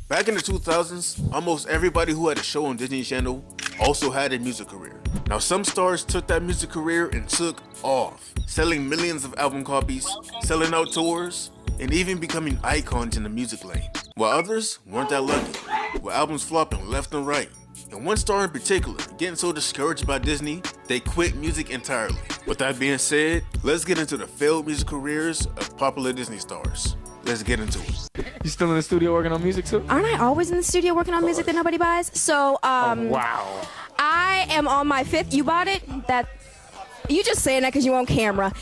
Back in the 2000s, almost everybody who had a show on Disney Channel also had a music career. Now some stars took that music career and took off, selling millions of album copies, selling out tours, and even becoming icons in the music lane. While others weren't that lucky, with albums flopping left and right. And one star in particular, getting so discouraged by Disney, they quit music entirely. With that being said, let's get into the failed music careers of popular Disney stars. Let's get into it. You still in the studio working on music too? Aren't I always in the studio working on music that nobody buys? So, Wow. I am on my 5th. You bought it? That you just saying that because you on camera.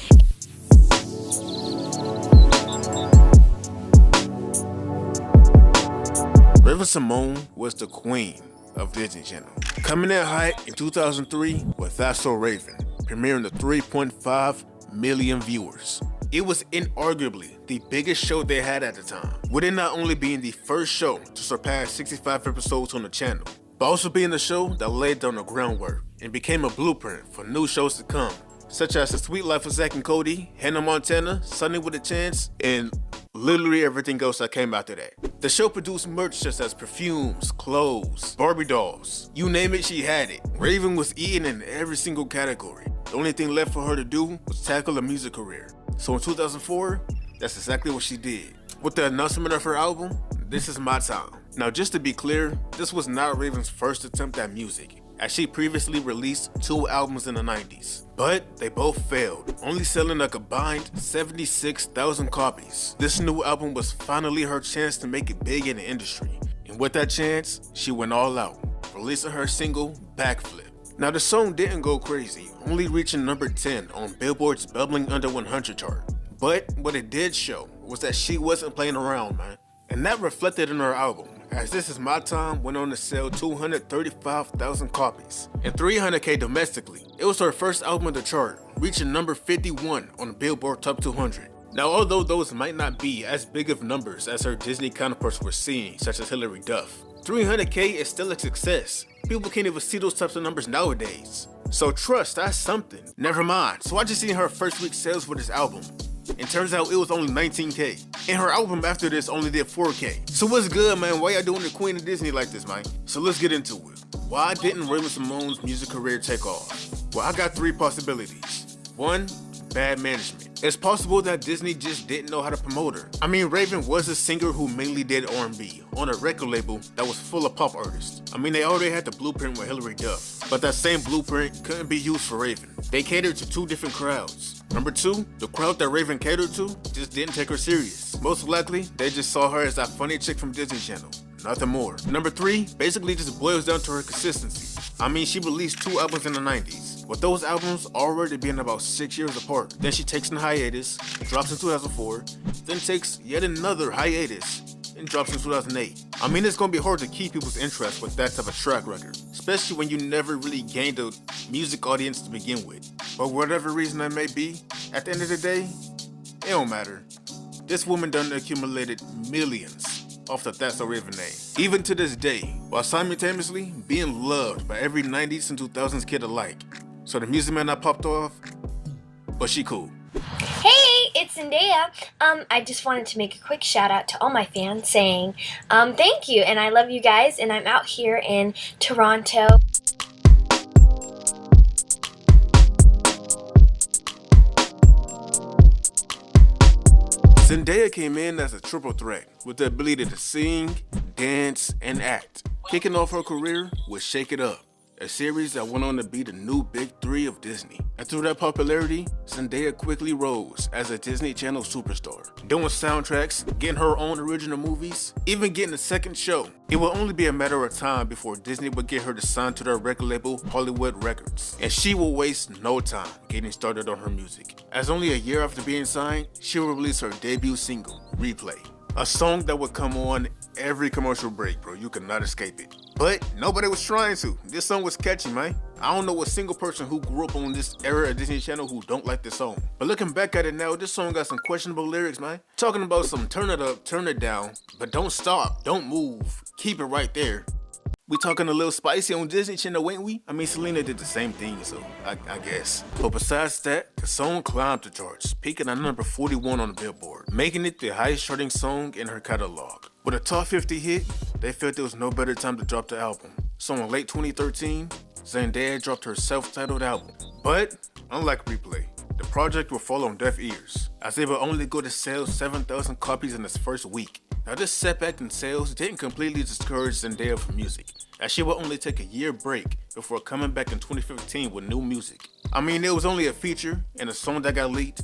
SYMONE was the queen of Disney Channel, coming in hot in 2003 with That's So Raven, premiering to 3.5 million viewers. It was inarguably the biggest show they had at the time, with it not only being the first show to surpass 65 episodes on the channel, but also being the show that laid down the groundwork and became a blueprint for new shows to come, such as The Sweet Life of Zack and Cody, Hannah Montana, Sunny with a Chance, and literally everything else that came after that. The show produced merch such as perfumes, clothes, Barbie dolls, you name it, she had it. Raven was eating in every single category. The only thing left for her to do was tackle a music career. So in 2004, that's exactly what she did. With the announcement of her album, This Is My Time. Now just to be clear, this was not Raven's first attempt at music, as she previously released 2 albums in the 90s. But they both failed, only selling a combined 76,000 copies. This new album was finally her chance to make it big in the industry. And with that chance, she went all out, releasing her single, Backflip. Now the song didn't go crazy, only reaching number 10 on Billboard's Bubbling Under 100 chart. But what it did show was that she wasn't playing around, man. And that reflected in her album, as This Is My Time went on to sell 235,000 copies and 300K domestically. It was her first album on the chart, reaching number 51 on the Billboard Top 200. Now although those might not be as big of numbers as her Disney counterparts were seeing, such as Hilary Duff, 300K is still a success. People can't even see those types of numbers nowadays. So trust, that's something. Never mind, so I just seen her first week sales for this album. It turns out it was only 19K. And her album after this only did 4K. So what's good, man? Why y'all doing the Queen of Disney like this, man? So let's get into it. Why didn't SYMONE's music career take off? Well, I got 3 possibilities. 1, bad management. It's possible that Disney just didn't know how to promote her. I mean, Raven was a singer who mainly did R&B on a record label that was full of pop artists. I mean, they already had the blueprint with Hilary Duff, but that same blueprint couldn't be used for Raven. They catered to 2 different crowds. Number 2, the crowd that Raven catered to just didn't take her serious. Most likely, they just saw her as that funny chick from Disney Channel. Nothing more. Number 3 basically just boils down to her consistency. I mean, she released 2 albums in the 90s, with those albums already being about 6 years apart. Then she takes a hiatus, drops in 2004, then takes yet another hiatus, and drops in 2008. I mean, it's gonna be hard to keep people's interest with that type of track record, especially when you never really gained a music audience to begin with. But whatever reason that may be, at the end of the day, it don't matter. This woman done accumulated millions off the That's So Raven name, even to this day, while simultaneously being loved by every 90s and 2000s kid alike. So the music man not popped off, but she cool. Hey, it's Zendaya. I just wanted to make a quick shout out to all my fans saying thank you and I love you guys, and I'm out here in Toronto. Zendaya came in as a triple threat with the ability to sing, dance, and act. Kicking off her career with Shake It Up, a series that went on to be the new big 3 of Disney. And through that popularity, Zendaya quickly rose as a Disney Channel superstar, doing soundtracks, getting her own original movies, even getting a second show. It would only be a matter of time before Disney would get her to sign to their record label, Hollywood Records, and she will waste no time getting started on her music. As only a year after being signed, she will release her debut single, Replay, a song that would come on every commercial break, bro. You could not escape it. But nobody was trying to. This song was catchy, man. I don't know a single person who grew up on this era of Disney Channel who don't like this song. But looking back at it now, this song got some questionable lyrics, man. Talking about some turn it up, turn it down, but don't stop, don't move, keep it right there. We talking a little spicy on Disney Channel, ain't we? I mean, Selena did the same thing, so I guess. But besides that, the song climbed the charts, peaking at number 41 on the Billboard, making it the highest charting song in her catalog. With a top 50 hit, they felt there was no better time to drop the album. So in late 2013, Zendaya dropped her self-titled album. But, unlike Replay, the project will fall on deaf ears, as it will only go to sell 7,000 copies in its first week. Now this setback in sales didn't completely discourage Zendaya from music, as she will only take a year break before coming back in 2015 with new music. I mean, it was only a feature and a song that got leaked,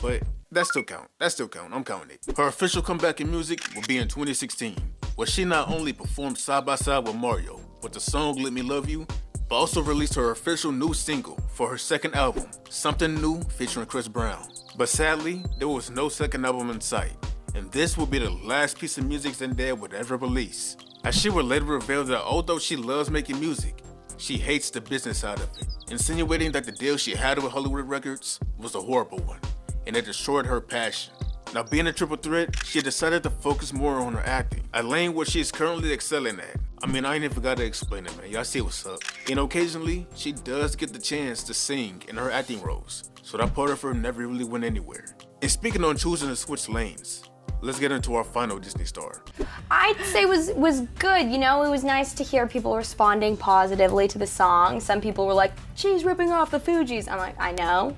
but that still count, I'm counting it. Her official comeback in music will be in 2016, where she not only performed side by side with Mario with the song Let Me Love You, but also released her official new single for her second album, Something New featuring Chris Brown. But sadly, there was no second album in sight, and this will be the last piece of music Zendaya would ever release, as she would later reveal that although she loves making music, she hates the business side of it, insinuating that the deal she had with Hollywood Records was a horrible one, and it destroyed her passion. Now being a triple threat, she decided to focus more on her acting, a lane where she is currently excelling at. I mean, I ain't even gotta explain it, man. Y'all see what's up. And occasionally, she does get the chance to sing in her acting roles, so that part of her never really went anywhere. And speaking on choosing to switch lanes, let's get into our final Disney star. I'd say was good, you know, it was nice to hear people responding positively to the song. Some people were like, she's ripping off the Fugees. I'm like, I know,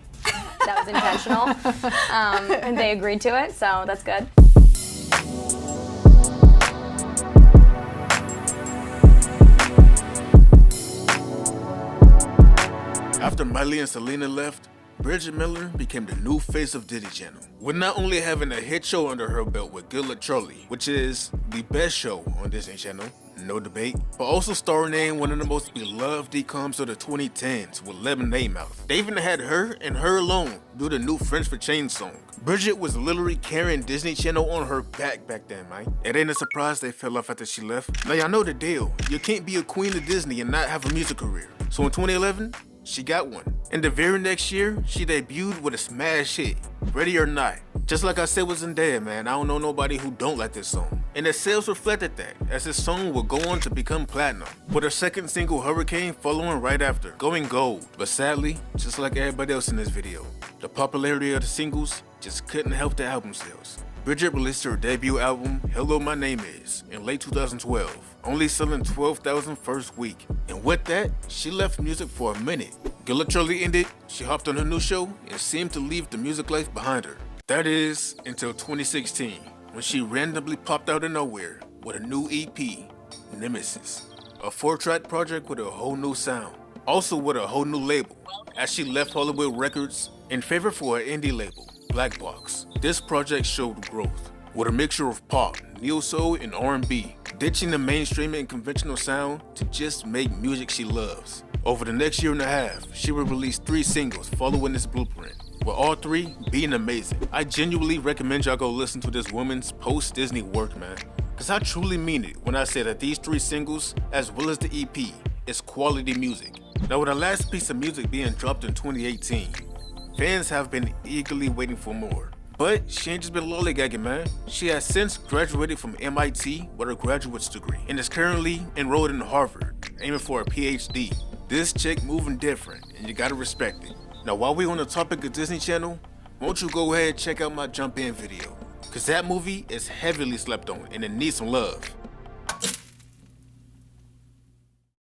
that was intentional. And they agreed to it, so that's good. After Miley and Selena left, Bridget Miller became the new face of Diddy Channel, with not only having a hit show under her belt with Good Luck Charlie, which is the best show on Disney Channel, no debate, but also starring in one of the most beloved DComs of the 2010s with Lemonade Mouth. They even had her and her alone do the new French for Change song. Bridget was literally carrying Disney Channel on her back then, man. It ain't a surprise they fell off after she left. Now y'all know the deal. You can't be a queen of Disney and not have a music career. So in 2011, she got one. And the very next year, she debuted with a smash hit, Ready or Not. Just like I said with Zendaya, man, I don't know nobody who don't like this song. And the sales reflected that, as this song would go on to become platinum, with her second single, Hurricane, following right after, going gold. But sadly, just like everybody else in this video, the popularity of the singles just couldn't help the album sales. Bridget released her debut album, Hello My Name Is, in late 2012, only selling 12,000 first week. And with that, she left music for a minute. Good Luck Charlie ended, she hopped on her new show, and seemed to leave the music life behind her. That is, until 2016, when she randomly popped out of nowhere with a new EP, Nemesis, a 4-track project with a whole new sound, also with a whole new label, as she left Hollywood Records in favor for an indie label, Black Box. This project showed growth, with a mixture of pop, neo-soul, and R&B, ditching the mainstream and conventional sound to just make music she loves. Over the next year and a half, she will release 3 singles following this blueprint, with all 3 being amazing. I genuinely recommend y'all go listen to this woman's post-Disney work, man. Cause I truly mean it when I say that these 3 singles, as well as the EP, is quality music. Now with the last piece of music being dropped in 2018, fans have been eagerly waiting for more. But she ain't just been lollygagging, man. She has since graduated from MIT with her graduate's degree and is currently enrolled in Harvard, aiming for a PhD. This chick moving different, and you gotta respect it. Now while we on the topic of Disney Channel, won't you go ahead and check out my Jump In video? Cause that movie is heavily slept on and it needs some love.